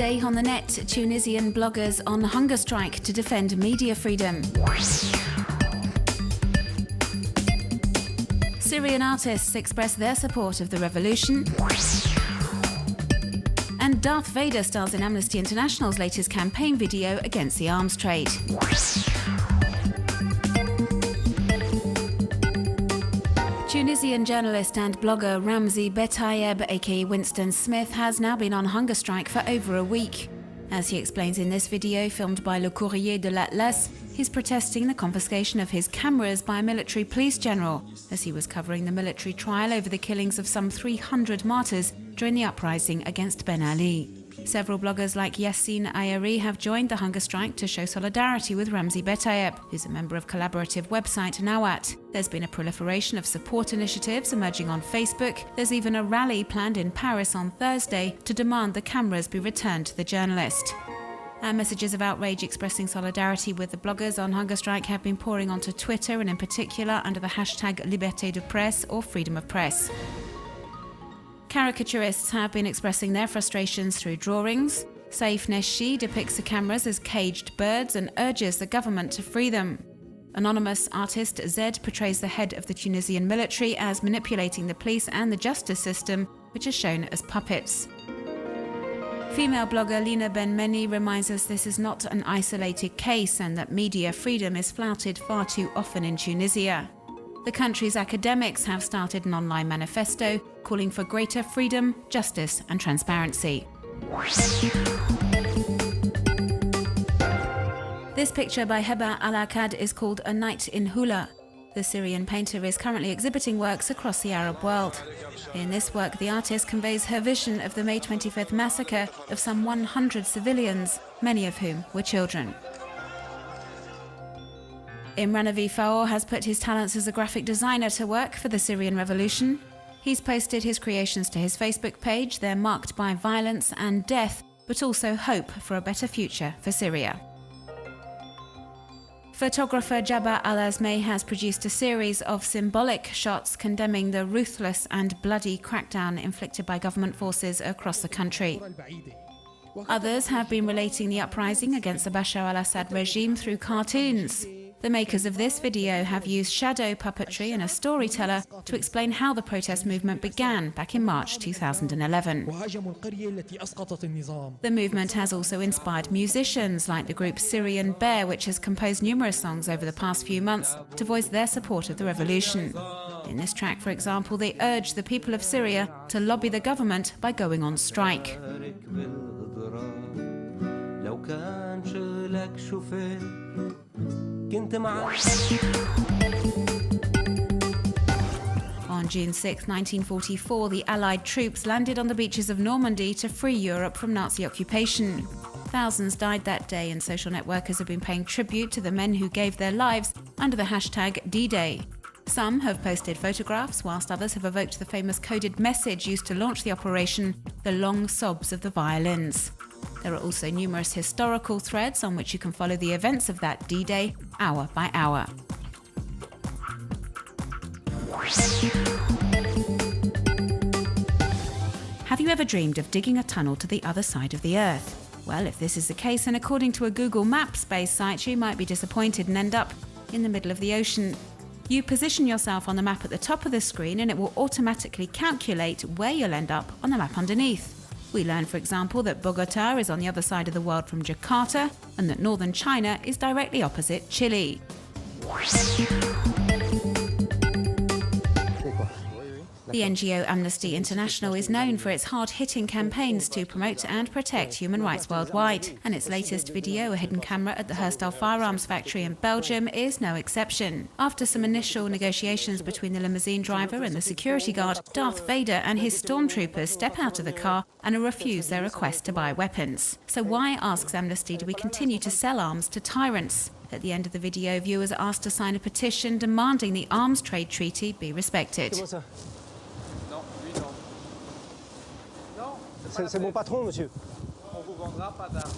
D-Day on the net, Tunisian bloggers on hunger strike to defend media freedom. Syrian artists express their support of the revolution. And Darth Vader stars in Amnesty International's latest campaign video against the arms trade. Tunisian journalist and blogger Ramzi Betayeb, aka Winston Smith, has now been on hunger strike for over a week. As he explains in this video filmed by Le Courrier de l'Atlas, he's protesting the confiscation of his cameras by a military police general, as he was covering the military trial over the killings of some 300 martyrs during the uprising against Ben Ali. Several bloggers like Yassine Ayari have joined the hunger strike to show solidarity with Ramzi Betayeb, who's a member of collaborative website Nawat. There's been a proliferation of support initiatives emerging on Facebook. There's even a rally planned in Paris on Thursday to demand the cameras be returned to the journalist. And messages of outrage expressing solidarity with the bloggers on hunger strike have been pouring onto Twitter, and in particular under the hashtag Liberté de Presse or Freedom of Press. Caricaturists have been expressing their frustrations through drawings. Saif Neshi depicts the cameras as caged birds and urges the government to free them. Anonymous artist Zed portrays the head of the Tunisian military as manipulating the police and the justice system, which is shown as puppets. Female blogger Lina Ben-Meni reminds us this is not an isolated case and that media freedom is flouted far too often in Tunisia. The country's academics have started an online manifesto calling for greater freedom, justice and transparency. This picture by Heba Al-Akkad is called A Night in Hula. The Syrian painter is currently exhibiting works across the Arab world. In this work, the artist conveys her vision of the May 25th massacre of some 100 civilians, many of whom were children. Imran Avi Faor has put his talents as a graphic designer to work for the Syrian revolution. He's posted his creations to his Facebook page. They're marked by violence and death, but also hope for a better future for Syria. Photographer Jabba Al-Azmeh has produced a series of symbolic shots condemning the ruthless and bloody crackdown inflicted by government forces across the country. Others have been relating the uprising against the Bashar al-Assad regime through cartoons. The makers of this video have used shadow puppetry and a storyteller to explain how the protest movement began back in March 2011. The movement has also inspired musicians like the group Syrian Bear, which has composed numerous songs over the past few months to voice their support of the revolution. In this track, for example, they urge the people of Syria to lobby the government by going on strike. On June 6, 1944, the Allied troops landed on the beaches of Normandy to free Europe from Nazi occupation. Thousands died that day, and social networkers have been paying tribute to the men who gave their lives under the hashtag DDay. Some have posted photographs, whilst others have evoked the famous coded message used to launch the operation, the long sobs of the violins. There are also numerous historical threads on which you can follow the events of that D-Day hour by hour. Have you ever dreamed of digging a tunnel to the other side of the Earth? Well, if this is the case, then according to a Google Maps-based site, you might be disappointed and end up in the middle of the ocean. You position yourself on the map at the top of the screen and it will automatically calculate where you'll end up on the map underneath. We learn, for example, that Bogota is on the other side of the world from Jakarta and that northern China is directly opposite Chile. The NGO Amnesty International is known for its hard-hitting campaigns to promote and protect human rights worldwide, and its latest video, a hidden camera at the Herstal firearms factory in Belgium, is no exception. After some initial negotiations between the limousine driver and the security guard, Darth Vader and his stormtroopers step out of the car and refuse their request to buy weapons. So why, asks Amnesty, do we continue to sell arms to tyrants? At the end of the video, viewers are asked to sign a petition demanding the arms trade treaty be respected. C'est mon patron, monsieur. On vous vendra pas d'armes.